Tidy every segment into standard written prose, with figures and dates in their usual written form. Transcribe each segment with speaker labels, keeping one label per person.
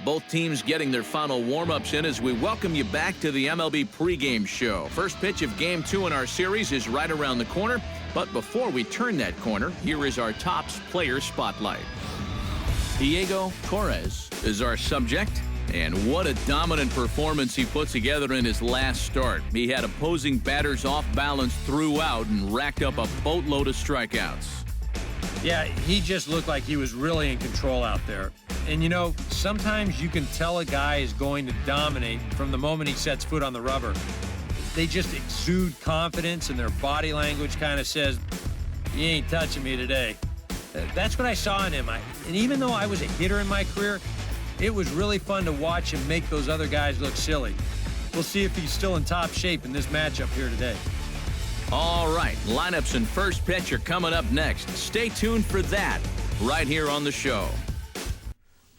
Speaker 1: Both teams getting their final warm-ups in as we welcome you back to the MLB pregame show. First pitch of Game 2 in our series is right around the corner. But before we turn that corner, here is our Topps player spotlight. Diego Torres is our subject. And what a dominant performance he put together in his last start. He had opposing batters off balance throughout and racked up a boatload of strikeouts.
Speaker 2: Yeah, he just looked like he was really in control out there. And you know, sometimes you can tell a guy is going to dominate from the moment he sets foot on the rubber. They just exude confidence, and their body language kind of says, "You ain't touching me today." That's what I saw in him. And even though I was a hitter in my career, it was really fun to watch him make those other guys look silly. We'll see if he's still in top shape in this matchup here today.
Speaker 1: All right, lineups and first pitch are coming up next. Stay tuned for that right here on the show.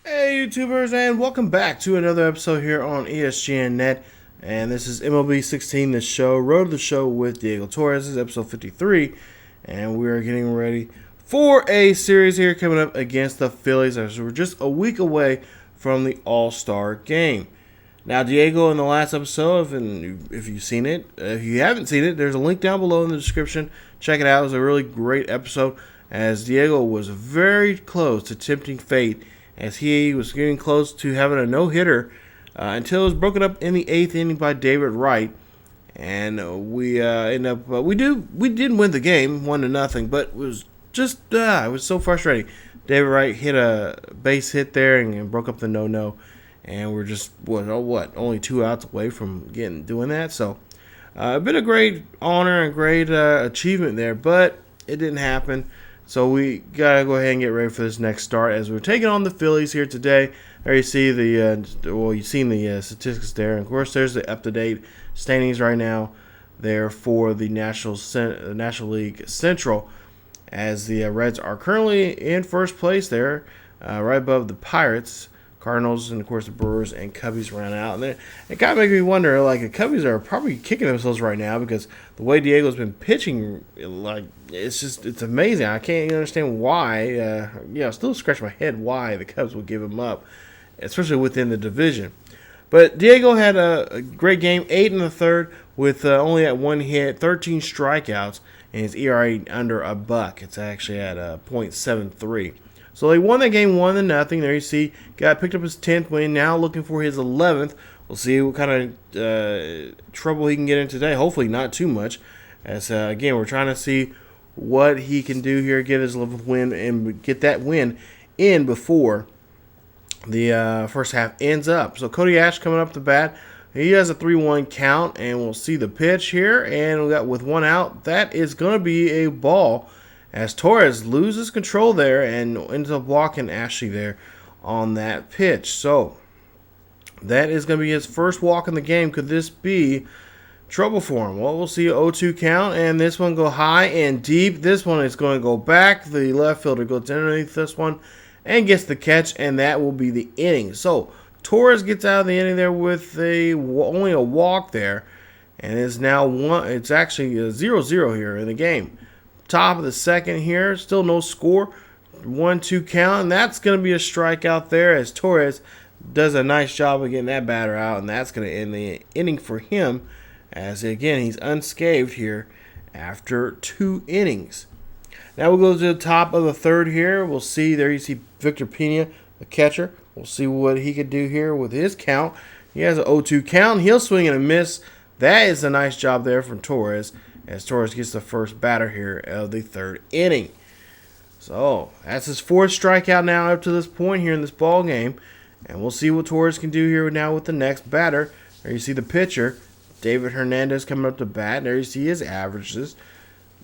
Speaker 3: Hey YouTubers, and welcome back to another episode here on ESGNet. And this is MLB 16, the show, Road to the Show with Diego Torres. This is episode 53, and we are getting ready for a series here coming up against the Phillies as we're just a week away from the All-Star game. Now, Diego, in the last episode, if you've seen it, if you haven't seen it, there's a link down below in the description. Check it out. It was a really great episode as Diego was very close to tempting fate as he was getting close to having a no-hitter until it was broken up in the 8th inning by David Wright. And we did win the game, 1-0, but it was just, it was so frustrating. David Wright hit a base hit there and broke up the no-no. And we're just, only 2 outs away from doing that. So, been a great honor and great achievement there, but it didn't happen. So we got to go ahead and get ready for this next start as we're taking on the Phillies here today. There you see you've seen the statistics there. And of course, there's the up-to-date standings right now there for the National League Central, as the Reds are currently in first place there, right above the Pirates, Cardinals, and of course the Brewers and Cubbies round out. And it kind of makes me wonder, like, the Cubbies are probably kicking themselves right now because the way Diego's been pitching, like, it's amazing. I can't even understand why. I still scratch my head why the Cubs would give him up, especially within the division. But Diego had a great game, 8 1/3 with only at 1 hit, 13 strikeouts, and his ERA under a buck. It's actually at .73. So they won that game 1-0. There you see, picked up his 10th win. Now looking for his 11th. We'll see what kind of trouble he can get in today. Hopefully not too much. As again, we're trying to see what he can do here, get his 11th win, and get that win in before the first half ends up. So Cody Ash coming up to bat. He has a 3-1 count, and we'll see the pitch here. And we got with 1 out. That is going to be a ball, as Torres loses control there and ends up walking Ashley there on that pitch. So that is going to be his first walk in the game. Could this be trouble for him? Well, we'll see an 0-2 count, and this one go high and deep. This one is going to go back. The left fielder goes underneath this one and gets the catch, and that will be the inning. So Torres gets out of the inning there with only a walk there, and it's now it's actually a 0-0 here in the game. Top of the second here, still no score, 1-2 count, and that's going to be a strikeout there as Torres does a nice job of getting that batter out, and that's going to end the inning for him, as again he's unscathed here after 2 innings. Now we'll go to the top of the third here. We'll see there you see Victor Pena, the catcher. We'll see what he could do here with his count. He has an 0-2 count. He'll swing and a miss. That is a nice job there from Torres, as Torres gets the first batter here of the 3rd inning. So that's his 4th strikeout now up to this point here in this ball game, and we'll see what Torres can do here now with the next batter. There you see the pitcher, David Hernandez, coming up to bat. There you see his averages.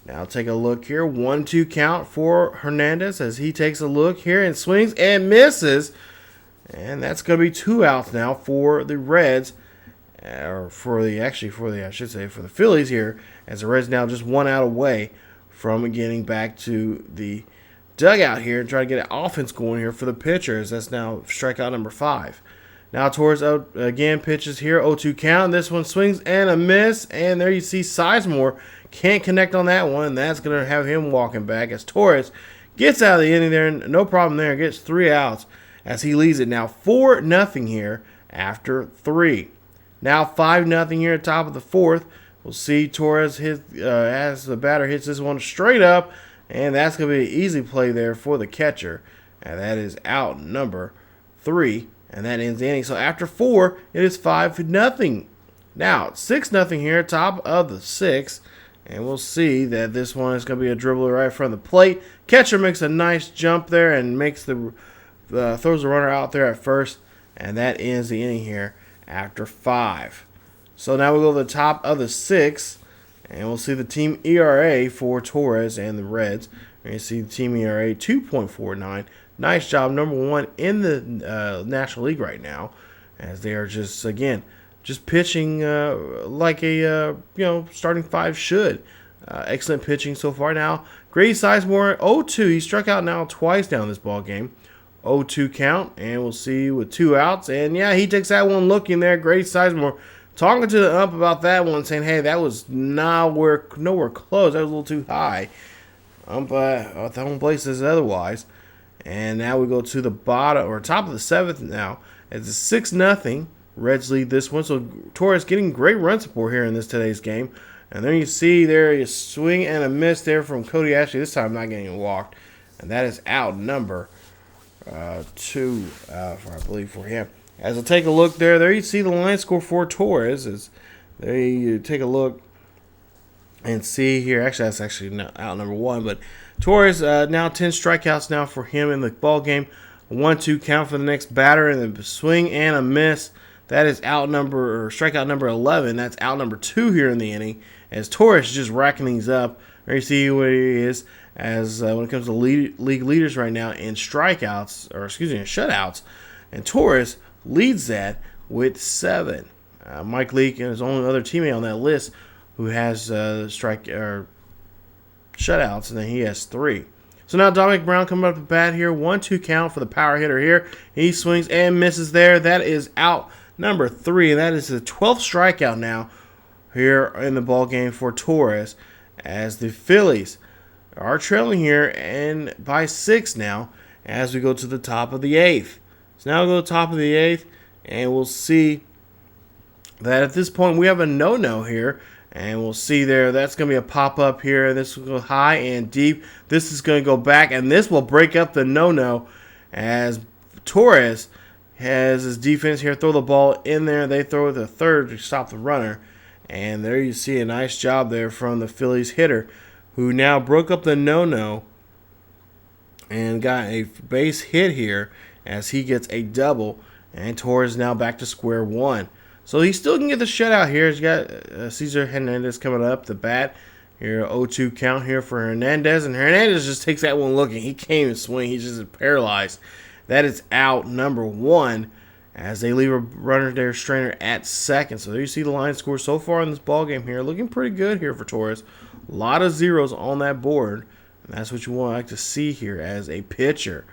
Speaker 3: Now take a look here, 1-2 count for Hernandez as he takes a look here and swings and misses, and that's going to be 2 outs now for the Reds. Or for the Phillies here, as the Reds now just 1 out away from getting back to the dugout here and try to get an offense going here for the pitchers. That's now strikeout number 5. Now Torres out again, pitches here, 0-2 count. This one swings and a miss, and there you see Sizemore can't connect on that one, and that's going to have him walking back as Torres gets out of the inning there, and no problem there, gets 3 outs as he leads it now 4-0 here after 3. Now 5-0 here at top of the 4th. We'll see Torres hit as the batter hits this one straight up, and that's going to be an easy play there for the catcher. And that is out number 3, and that ends the inning. So after 4, it is 5-0. Now 6-0 here, top of the 6th, and we'll see that this one is going to be a dribbler right in front of the plate. Catcher makes a nice jump there and makes throws the runner out there at first, and that ends the inning here after 5. So now we'll go to the top of the 6th, and we'll see the team ERA for Torres and the Reds. And you see the team ERA 2.49. Nice job, number 1 in the National League right now, as they are just pitching like a starting 5 should. Excellent pitching so far. Now Grady Sizemore 0-2. He struck out now twice down this ball game. 0-2 count, and we'll see with 2 outs. And yeah, he takes that one looking there. Grady Sizemore talking to the ump about that one, saying, "Hey, that was nowhere close. That was a little too high." That one place says otherwise. And now we go to the bottom or top of the 7th now. It's a 6-0. Reds lead this one. So Torres getting great run support here in today's game. And then you see there a swing and a miss there from Cody Ashley. This time not getting walked. And that is out number 2, I believe, for him. As I take a look there you see the line score for Torres. As there you take a look and see here. Actually, that's actually not out number 1, but Torres now 10 strikeouts now for him in the ball game. 1-2 count for the next batter, and the swing and a miss. That is strikeout number 11. That's out number 2 here in the inning. As Torres is just racking these up. There you see where he is. As when it comes to league leaders right now in strikeouts, in shutouts, and Torres leads that with 7. Mike Leake is the only other teammate on that list who has shutouts, and then he has 3. So now Dominic Brown coming up to bat here. 1-2 count for the power hitter here. He swings and misses there. That is out number 3, and that is the 12th strikeout now here in the ball game for Torres, as the Phillies are trailing here and by 6 now as we go to the top of the 8th. So now we'll go to the top of the 8th, and we'll see that at this point we have a no-no here. And we'll see there, that's going to be a pop-up here. This will go high and deep. This is going to go back, and this will break up the no-no as Torres has his defense here throw the ball in there. They throw the third to stop the runner. And there you see a nice job there from the Phillies hitter, who now broke up the no-no and got a base hit here as he gets a double. And Torres now back to square 1. So he still can get the shutout here. He's got Cesar Hernandez coming up the bat. Here, 0-2 count here for Hernandez. And Hernandez just takes that one looking. He can't even swing. He's just paralyzed. That is out number 1 as they leave a runner there, Strainer at second. So there you see the line score so far in this ball game here. Looking pretty good here for Torres. A lot of zeros on that board. And that's what you want to see here as a pitcher.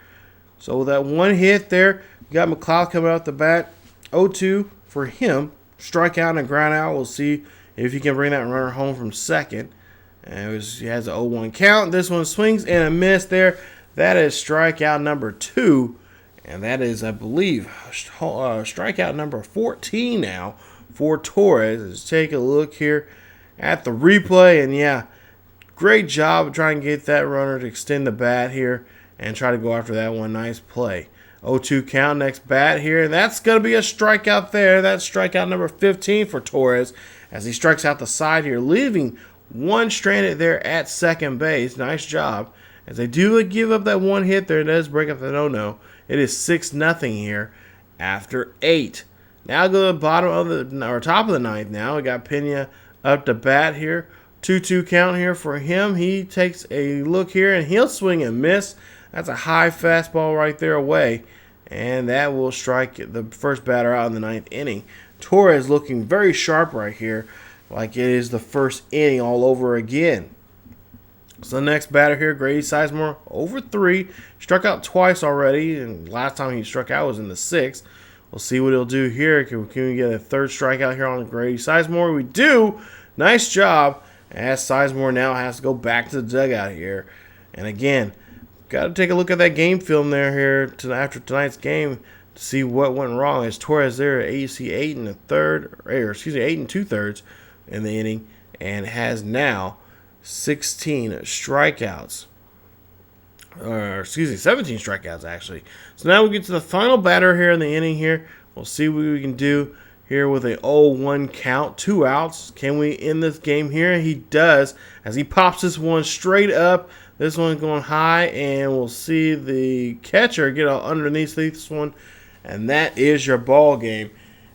Speaker 3: So with that one hit there, you got McLeod coming out the bat. 0-2. For him, strikeout and ground out. We'll see if he can bring that runner home from second. And he has an 0-1 count. This one swings and a miss there. That is strikeout number 2. And that is, I believe, strikeout number 14 now for Torres. Let's take a look here at the replay. And yeah, great job trying to get that runner to extend the bat here and try to go after that one. Nice play. 0-2 count, next bat here. That's going to be a strikeout there. That's strikeout number 15 for Torres as he strikes out the side here, leaving one stranded there at second base. Nice job. As they do give up that one hit there, it does break up the no-no. It is 6-0 here after 8. Now go to the bottom of top of the 9th now. We got Pena up to bat here. 2-2 count here for him. He takes a look here, and he'll swing and miss. That's a high fastball right there away, and that will strike the first batter out in the 9th inning. Torres looking very sharp right here, like it is the first inning all over again. So the next batter here, Grady Sizemore, over 3. Struck out twice already, and last time he struck out was in the 6th. We'll see what he'll do here. Can we get a third strikeout here on Grady Sizemore? We do. Nice job, as Sizemore now has to go back to the dugout here. And again, got to take a look at that game film after tonight's game to see what went wrong. As Torres there at 8 and 8 and 2/3 in the inning, and has now 16 strikeouts. 17 strikeouts actually. So now we get to the final batter here in the inning here. We'll see what we can do here with a 0-1 count, 2 outs. Can we end this game here? He does, as he pops this one straight up. This one's going high, and we'll see the catcher get underneath this one, and that is your ball game,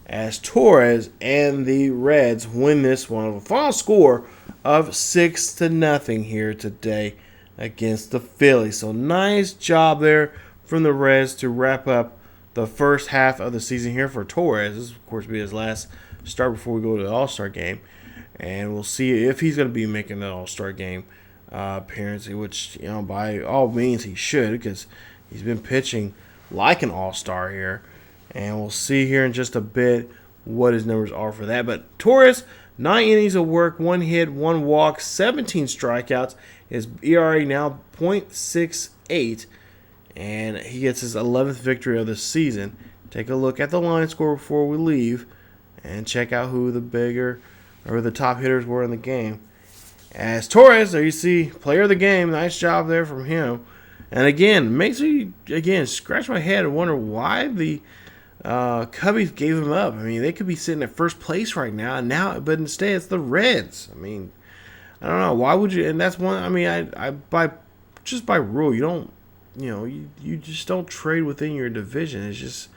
Speaker 3: as Torres and the Reds win this one with a final score of 6-0 here today against the Phillies. So nice job there from the Reds to wrap up the first half of the season here for Torres. This will, of course, be his last start before we go to the All-Star game, and we'll see if he's going to be making the All-Star game appearance, which, by all means he should, because he's been pitching like an all-star here, and we'll see here in just a bit what his numbers are for that. But Torres, 9 innings of work, 1 hit, 1 walk, 17 strikeouts. His ERA now .68, and he gets his 11th victory of the season. Take a look at the line score before we leave and check out who the top hitters were in the game. As Torres, there you see, player of the game. Nice job there from him. And again, makes me, scratch my head and wonder why the Cubbies gave him up. I mean, they could be sitting at first place right now, but instead it's the Reds. I mean, I don't know. Why would you? And that's one, I mean, by rule, you don't, you just don't trade within your division. It's just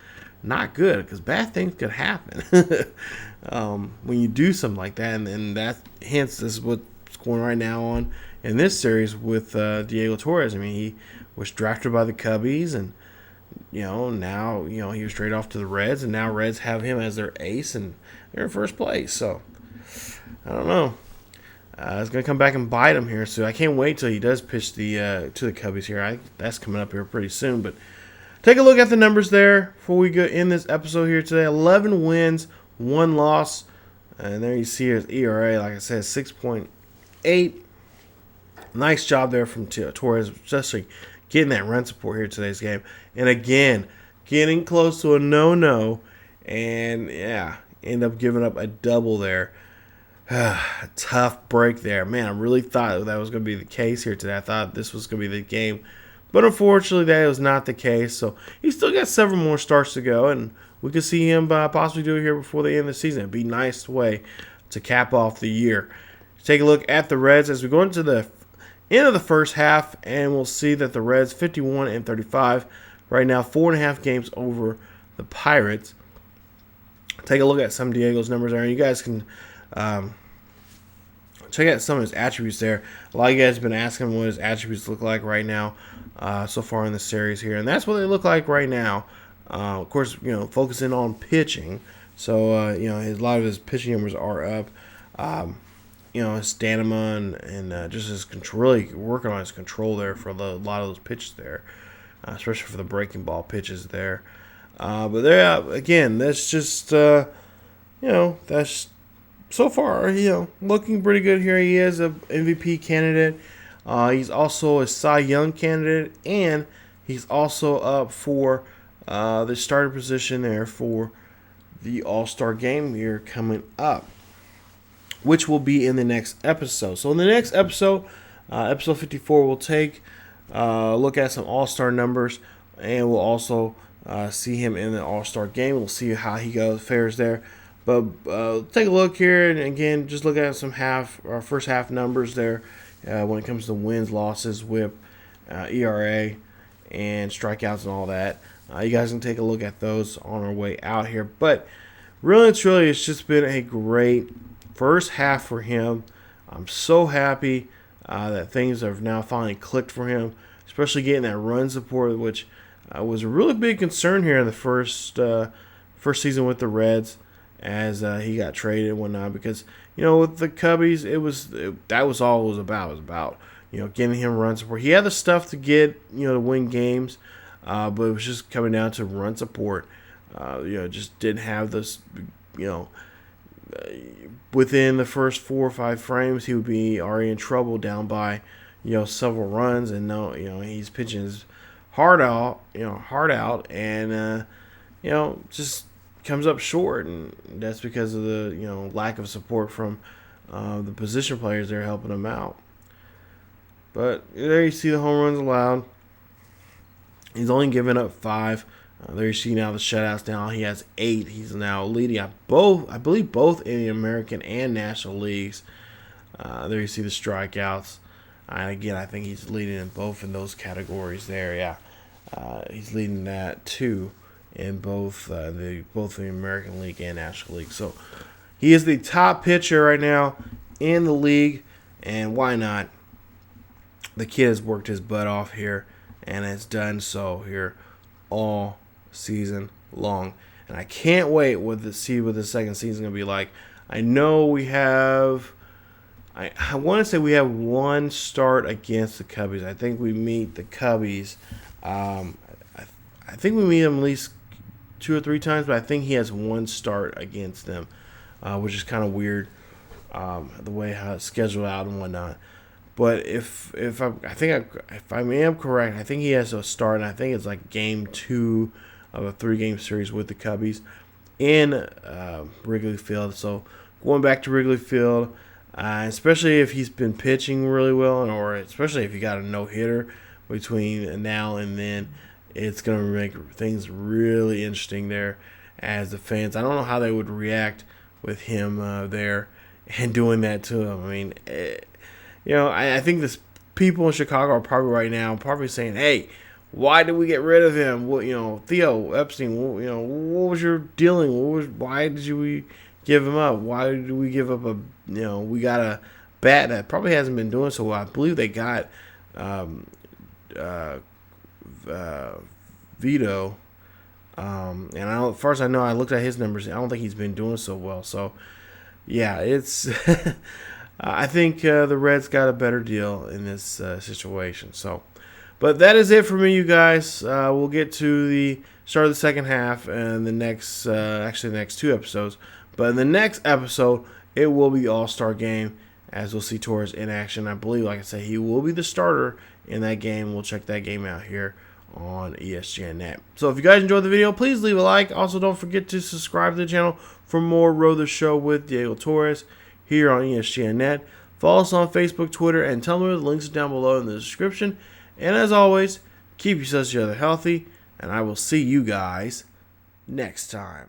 Speaker 3: not good, because bad things could happen when you do something like that. And that, hence, this is what's going right now on in this series with Diego Torres. I mean, he was drafted by the Cubbies, and now he was traded off to the Reds, and now Reds have him as their ace, and they're in first place. So I don't know. It's gonna come back and bite him here. So I can't wait till he does pitch to the Cubbies here. That's coming up here pretty soon. But take a look at the numbers there before we go in this episode here today. 11 wins, 1 loss, and there you see his ERA. Like I said, 6.8. Nice job there from Torres, especially getting that run support here today's game. And again, getting close to a no-no, and end up giving up a double there. Tough break there. Man, I really thought that was going to be the case here today. I thought this was going to be the game. But unfortunately, that was not the case. So he's still got several more starts to go, and we could see him possibly do it here before the end of the season. It'd be a nice way to cap off the year. Take a look at the Reds as we go into the end of the first half, and we'll see that the Reds 51-35 right now, 4.5 games over the Pirates. Take a look at some Diego's numbers there, and you guys can check out some of his attributes there. A lot of you guys have been asking him what his attributes look like right now so far in the series here, and that's what they look like right now. Of course, focusing on pitching, so a lot of his pitching numbers are up. His stamina and just his control, really working on his control there for a lot of those pitches there, especially for the breaking ball pitches there. But there, again, that's just, that's so far, looking pretty good here. He is an MVP candidate. He's also a Cy Young candidate, and he's also up for the starter position there for the All-Star game here coming up, which will be in the next episode. So in the next episode, episode 54, we'll take a look at some All-Star numbers, and we'll also see him in the All-Star game. We'll see how he fares there. But take a look here, and again, just look at some first half numbers there when it comes to wins, losses, WHIP, ERA, and strikeouts and all that. You guys can take a look at those on our way out here. But really and truly, it's just been a great first half for him. I'm so happy that things have now finally clicked for him, especially getting that run support, which was a really big concern here in the first season with the Reds, as he got traded and whatnot. Because with the Cubbies, that was all it was about. It was about getting him run support. He had the stuff to get to win games, but it was just coming down to run support. Just didn't have this. Within the first 4 or 5 frames, he would be already in trouble, down by several runs, and he's pitching his heart out, and just comes up short, and that's because of the lack of support from the position players there helping him out. But there you see the home runs allowed. He's only given up 5. There you see now the shutouts. Now he has 8. He's now leading I believe both in the American and National Leagues. There you see the strikeouts. And again, I think he's leading in both in those categories there. Yeah, he's leading that too in both the American League and National League. So he is the top pitcher right now in the league, and why not? The kid has worked his butt off here and has done so here all season long. And I can't wait to see what the second season is going to be like. I know we have, I want to say we have one start against the Cubbies. I think we meet the Cubbies. I think we meet them at least 2 or 3 times, but I think he has one start against them, which is kind of weird, the way how it's scheduled out and whatnot. But if I am correct, I think he has a start, and I think it's like game 2 of a 3-game series with the Cubbies in Wrigley Field. So going back to Wrigley Field, especially if he's been pitching really well, or especially if you got a no-hitter between now and then, it's going to make things really interesting there as the fans. I don't know how they would react with him there and doing that to him. I mean, I think this people in Chicago are probably saying, "Hey, why did we get rid of him? Theo Epstein. What was your dealing? Why did we give him up? Why did we give up we got a bat that probably hasn't been doing so well. I believe they got Vito, and as far as I know, I looked at his numbers. I don't think he's been doing so well. So, yeah, it's." I think the Reds got a better deal in this situation. So, but that is it for me, you guys. We'll get to the start of the second half and the next 2 episodes. But in the next episode, it will be All-Star Game, as we'll see Torres in action. I believe, like I said, he will be the starter in that game. We'll check that game out here on ESGNet. So if you guys enjoyed the video, please leave a like. Also, don't forget to subscribe to the channel for more Row the Show with Diego Torres here on ESGNet. Follow us on Facebook, Twitter, and Tumblr. The links are down below in the description. And as always, keep yourselves healthy, and I will see you guys next time.